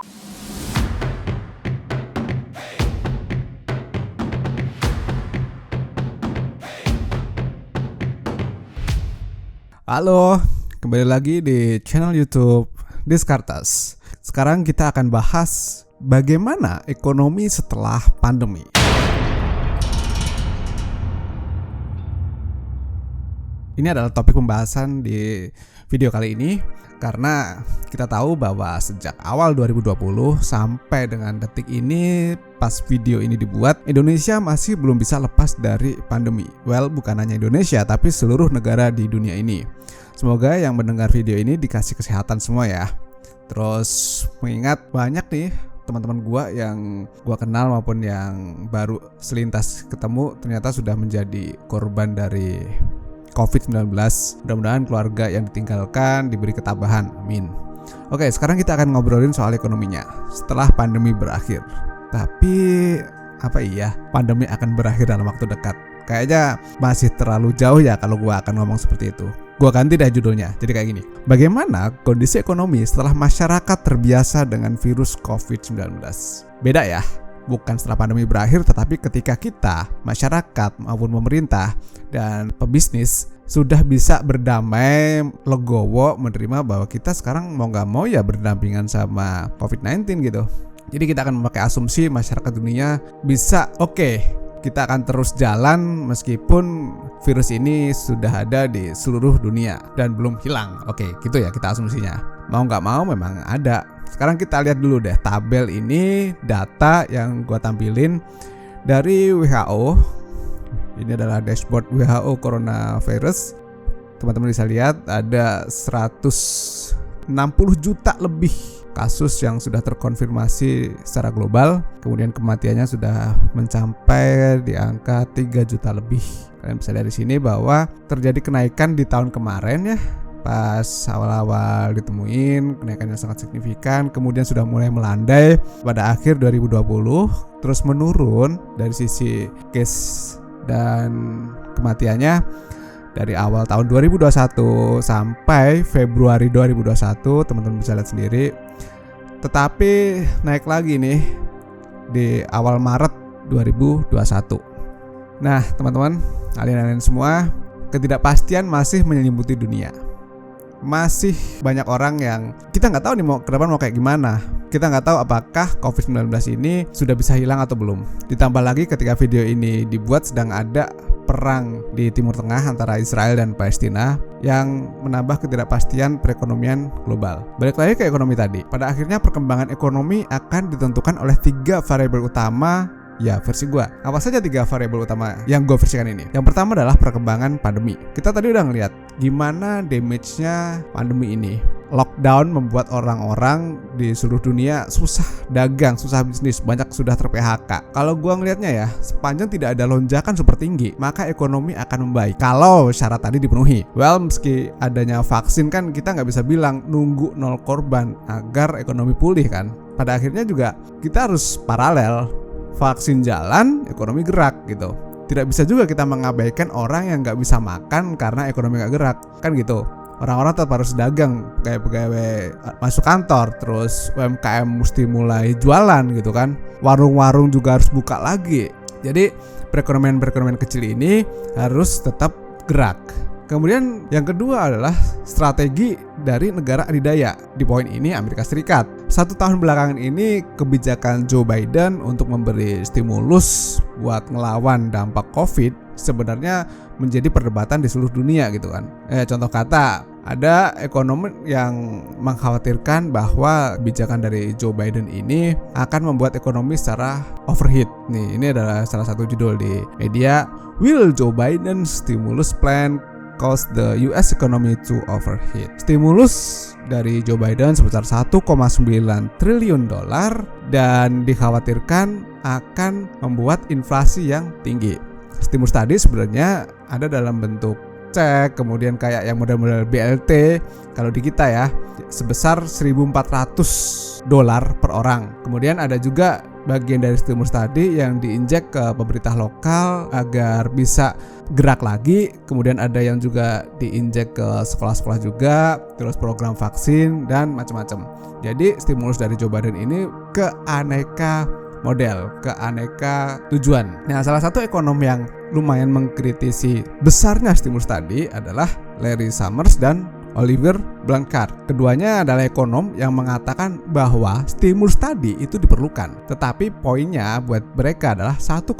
Halo, kembali lagi di channel YouTube Descartes. Sekarang kita akan bahas bagaimana ekonomi setelah pandemi. Ini adalah topik pembahasan di video kali ini karena kita tahu bahwa sejak awal 2020 sampai dengan detik ini pas video ini dibuat, Indonesia masih belum bisa lepas dari pandemi. Well, bukan hanya Indonesia tapi seluruh negara di dunia ini. Semoga yang mendengar video ini dikasih kesehatan semua ya. Terus mengingat banyak nih teman-teman gua yang gua kenal maupun yang baru selintas ketemu ternyata sudah menjadi korban dari COVID-19. Mudah-mudahan keluarga yang ditinggalkan diberi ketabahan. Amin. Oke, sekarang kita akan ngobrolin soal ekonominya setelah pandemi berakhir. Tapi apa iya pandemi akan berakhir dalam waktu dekat? Kayaknya masih terlalu jauh ya kalau gua akan ngomong seperti itu. Gua ganti deh judulnya, jadi kayak gini. Bagaimana kondisi ekonomi setelah masyarakat terbiasa dengan virus COVID-19? Beda ya, bukan setelah pandemi berakhir, tetapi ketika kita, masyarakat maupun pemerintah dan pebisnis sudah bisa berdamai, legowo, menerima bahwa kita sekarang mau gak mau ya berdampingan sama COVID-19 gitu. Jadi kita akan memakai asumsi masyarakat dunia bisa kita akan terus jalan meskipun virus ini sudah ada di seluruh dunia dan belum hilang. Oke, gitu ya kita asumsinya. Mau gak mau memang ada. Sekarang kita lihat dulu deh tabel ini, data yang gua tampilin dari WHO. Ini adalah dashboard WHO coronavirus. Teman-teman bisa lihat ada 160 juta lebih kasus yang sudah terkonfirmasi secara global. Kemudian kematiannya sudah mencapai di angka 3 juta lebih. Kalian bisa lihat di sini bahwa terjadi kenaikan di tahun kemarin ya. Pas awal-awal ditemuin kenaikannya sangat signifikan, kemudian sudah mulai melandai pada akhir 2020, terus menurun dari sisi case dan kematiannya dari awal tahun 2021 sampai Februari 2021, teman-teman bisa lihat sendiri. Tetapi naik lagi nih di awal Maret 2021. Nah, teman-teman, kalian semua, ketidakpastian masih menyelimuti dunia. Masih banyak orang yang kita nggak tahu nih mau ke depan mau kayak gimana. Kita nggak tahu apakah COVID-19 ini sudah bisa hilang atau belum. Ditambah lagi ketika video ini dibuat sedang ada perang di Timur Tengah antara Israel dan Palestina yang menambah ketidakpastian perekonomian global. Balik lagi ke ekonomi tadi. Pada akhirnya perkembangan ekonomi akan ditentukan oleh 3 variabel utama. Ya, versi gua. Apa saja 3 variabel utama yang gua versikan ini? Yang pertama adalah perkembangan pandemi. Kita tadi udah ngeliat gimana damage-nya pandemi ini. Lockdown membuat orang-orang di seluruh dunia susah dagang, susah bisnis, banyak sudah ter-PHK. Kalau gua ngelihatnya ya, sepanjang tidak ada lonjakan super tinggi, maka ekonomi akan membaik. Kalau syarat tadi dipenuhi. Well, meski adanya vaksin kan kita nggak bisa bilang nunggu 0 korban agar ekonomi pulih kan. Pada akhirnya juga kita harus paralel. Vaksin jalan, ekonomi gerak gitu. Tidak bisa juga kita mengabaikan orang yang nggak bisa makan karena ekonomi nggak gerak, kan gitu. Orang-orang tetap harus dagang, kayak pegawai masuk kantor, terus UMKM mesti mulai jualan gitu kan. Warung-warung juga harus buka lagi. Jadi perekonomian kecil ini harus tetap gerak. Kemudian yang kedua adalah strategi dari negara adidaya. Di poin ini Amerika Serikat. 1 tahun belakangan ini kebijakan Joe Biden untuk memberi stimulus buat ngelawan dampak COVID sebenarnya menjadi perdebatan di seluruh dunia gitu kan. Contoh kata, ada ekonomi yang mengkhawatirkan bahwa kebijakan dari Joe Biden ini akan membuat ekonomi secara overheat. Nih, ini adalah salah satu judul di media. Will Joe Biden stimulus plan cause the US economy to overheat? Stimulus dari Joe Biden sebesar 1,9 triliun dolar dan dikhawatirkan akan membuat inflasi yang tinggi. Stimulus tadi sebenarnya ada dalam bentuk cek, kemudian kayak yang model-model BLT kalau di kita ya sebesar $1.400 per orang. Kemudian ada juga bagian dari stimulus tadi yang diinjek ke pemerintah lokal agar bisa gerak lagi. Kemudian ada yang juga diinjek ke sekolah-sekolah juga, terus program vaksin dan macam-macam. Jadi stimulus dari Joe Biden ini ke aneka model, ke aneka tujuan. Nah, salah satu ekonom yang lumayan mengkritisi besarnya stimulus tadi adalah Larry Summers dan Oliver Blanchard. Keduanya adalah ekonom yang mengatakan bahwa stimulus tadi itu diperlukan. Tetapi poinnya buat mereka adalah 1,9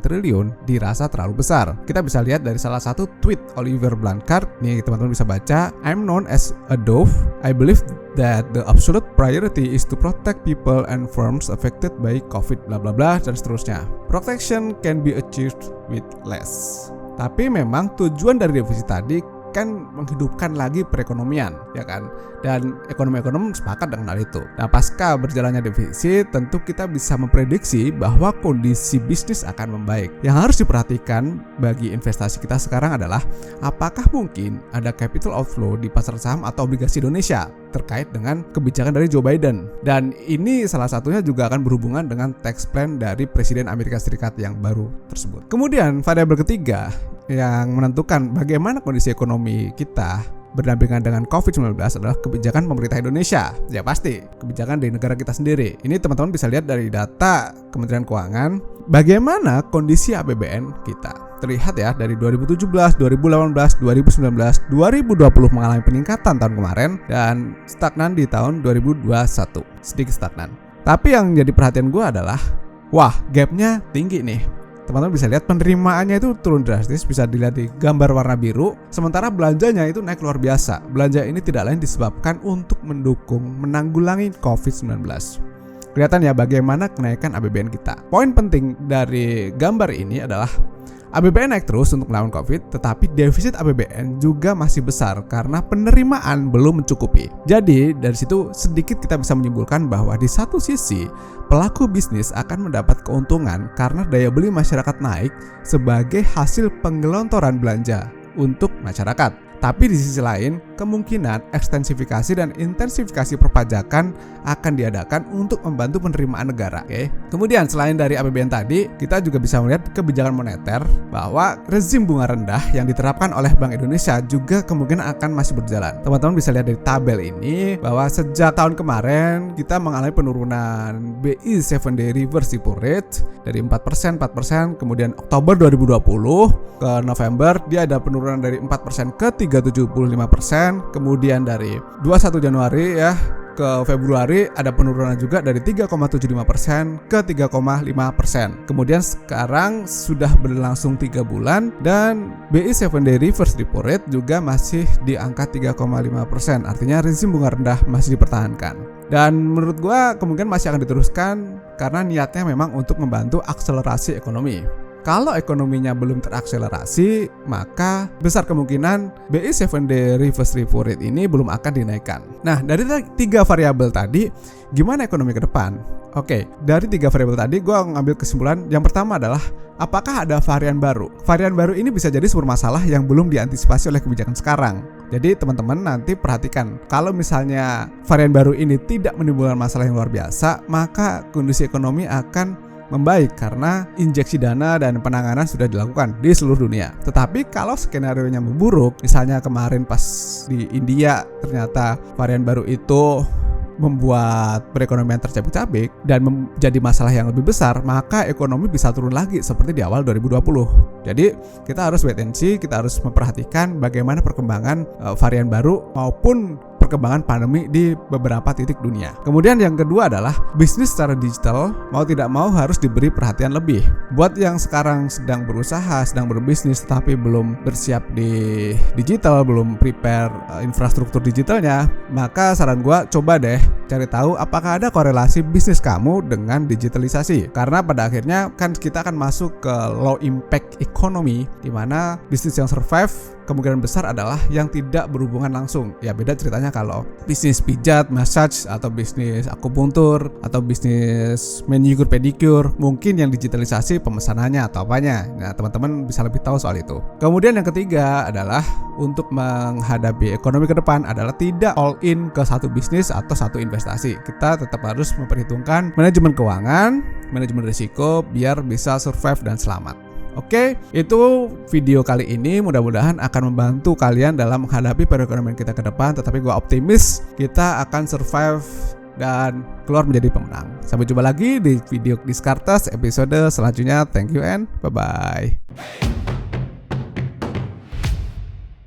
triliun dirasa terlalu besar. Kita bisa lihat dari salah satu tweet Oliver Blanchard. Nih teman-teman bisa baca, "I'm known as a dove. I believe that the absolute priority is to protect people and firms affected by COVID bla bla bla dan seterusnya. Protection can be achieved with less." Tapi memang tujuan dari defisit tadi kan menghidupkan lagi perekonomian, ya kan? Dan ekonom-ekonom sepakat dengan hal itu. Nah, pasca berjalannya defisit, tentu kita bisa memprediksi bahwa kondisi bisnis akan membaik. Yang harus diperhatikan bagi investasi kita sekarang adalah apakah mungkin ada capital outflow di pasar saham atau obligasi Indonesia terkait dengan kebijakan dari Joe Biden. Dan ini salah satunya juga akan berhubungan dengan tax plan dari Presiden Amerika Serikat yang baru tersebut. Kemudian variabel ketiga yang menentukan bagaimana kondisi ekonomi kita berdampingan dengan COVID-19 adalah kebijakan pemerintah Indonesia. Ya pasti, kebijakan di negara kita sendiri. Ini teman-teman bisa lihat dari data Kementerian Keuangan bagaimana kondisi APBN kita. Terlihat ya dari 2017, 2018, 2019, 2020 mengalami peningkatan tahun kemarin dan stagnan di tahun 2021. Sedikit stagnan. Tapi yang jadi perhatian gue adalah wah, gapnya tinggi nih. Teman-teman bisa lihat penerimaannya itu turun drastis, bisa dilihat di gambar warna biru. Sementara belanjanya itu naik luar biasa. Belanja ini tidak lain disebabkan untuk mendukung menanggulangi COVID-19. Kelihatan ya bagaimana kenaikan APBN kita. Poin penting dari gambar ini adalah APBN naik terus untuk melawan COVID, tetapi defisit APBN juga masih besar karena penerimaan belum mencukupi. Jadi dari situ sedikit kita bisa menyimpulkan bahwa di satu sisi pelaku bisnis akan mendapat keuntungan karena daya beli masyarakat naik sebagai hasil penggelontoran belanja untuk masyarakat. Tapi di sisi lain, kemungkinan ekstensifikasi dan intensifikasi perpajakan akan diadakan untuk membantu penerimaan negara. Oke. Kemudian selain dari APBN tadi, kita juga bisa melihat kebijakan moneter bahwa rezim bunga rendah yang diterapkan oleh Bank Indonesia juga kemungkinan akan masih berjalan. Teman-teman bisa lihat dari tabel ini bahwa sejak tahun kemarin kita mengalami penurunan BI 7-day reverse repo rate dari 4%, kemudian Oktober 2020 ke November dia ada penurunan dari 4% ke 3,75%, kemudian dari 21 Januari ya ke Februari ada penurunan juga dari 3,75% ke 3,5%. Kemudian sekarang sudah berlangsung 3 bulan dan BI 7-day reverse repo rate juga masih di angka 3,5%. Artinya rezim bunga rendah masih dipertahankan. Dan menurut gua kemungkinan masih akan diteruskan karena niatnya memang untuk membantu akselerasi ekonomi. Kalau ekonominya belum terakselerasi, maka besar kemungkinan BI 7-day reverse repo rate ini belum akan dinaikkan. Nah, dari 3 variabel tadi, gimana ekonomi ke depan? Oke, dari 3 variabel tadi gue ngambil kesimpulan. Yang pertama adalah apakah ada varian baru? Varian baru ini bisa jadi sumber masalah yang belum diantisipasi oleh kebijakan sekarang. Jadi teman-teman nanti perhatikan, kalau misalnya varian baru ini tidak menimbulkan masalah yang luar biasa, maka kondisi ekonomi akan membaik karena injeksi dana dan penanganan sudah dilakukan di seluruh dunia. Tetapi kalau skenario-nya memburuk, misalnya kemarin pas di India ternyata varian baru itu membuat perekonomian tercabik-cabik dan menjadi masalah yang lebih besar, maka ekonomi bisa turun lagi seperti di awal 2020. Jadi kita harus wait and see, kita harus memperhatikan bagaimana perkembangan varian baru maupun perkembangan pandemi di beberapa titik dunia. Kemudian yang kedua adalah bisnis secara digital mau tidak mau harus diberi perhatian lebih. Buat yang sekarang sedang berusaha, sedang berbisnis tapi belum bersiap di digital, belum prepare infrastruktur digitalnya, maka saran gua coba deh cari tahu apakah ada korelasi bisnis kamu dengan digitalisasi. Karena pada akhirnya kan kita akan masuk ke low impact economy di mana bisnis yang survive kemungkinan besar adalah yang tidak berhubungan langsung. Ya beda ceritanya kalau bisnis pijat, massage, atau bisnis akupuntur, atau bisnis manicure pedicure, mungkin yang digitalisasi pemesanannya atau apanya. Nah teman-teman bisa lebih tahu soal itu. Kemudian yang ketiga adalah untuk menghadapi ekonomi ke depan adalah tidak all in ke satu bisnis atau satu investasi. investasi. Kita tetap harus memperhitungkan manajemen keuangan, manajemen risiko biar bisa survive dan selamat. Oke, itu video kali ini mudah-mudahan akan membantu kalian dalam menghadapi perekonomian kita ke depan. Tetapi gue optimis kita akan survive dan keluar menjadi pemenang. Sampai jumpa lagi di video Diskartes episode selanjutnya. Thank you and bye-bye.